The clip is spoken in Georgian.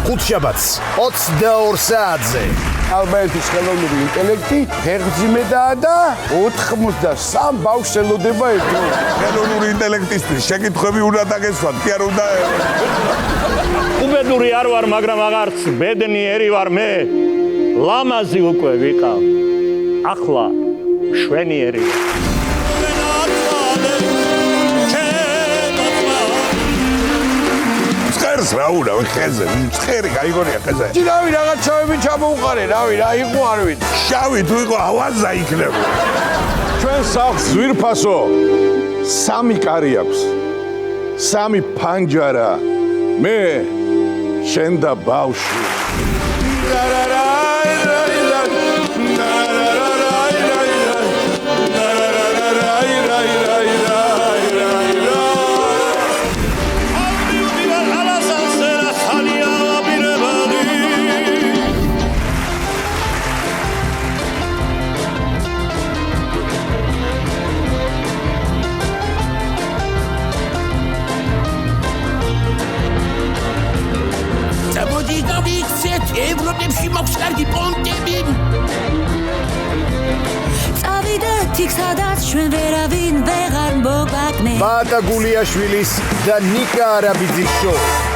ხუთშაბათს 22 საათზე. ალბანეთის ხელოვნური ინტელექტი ფეხმძიმედაა და 83 ბავშვს ელოდება ერთდროულად. ხელოვნური ინტელექტისთვის შეკითხვები უნდა დაგესვათ, კი არ უნდა. უბედური არ ვარ, მაგრამ აღარც ბედნიერი ვარ მე. ლამაზი უკვე ვიყავ. ახლა მშვენიერი. ცხერს რა უნდა ხეზე, ცხერი გაიგონია ხეზე. რავი რაღაც შავები ჩამოუყარე, რავი რა იყო არ ვიცი. შავი თუ იყო ავაზა იქნება. ჩვენ სახლს ძვირფასო 3 კარი აქვს. 3 ფანჯარა. მე შენ და ბავშვი. ევროპებში მაქვს კარგი პონტები. წავიდეთ იქ, სადაც ჩვენ ვერავინ ვეღარ მოგვაგნებს. ბატა გულიაშვილის და ნიკა არაბიძის შოუ.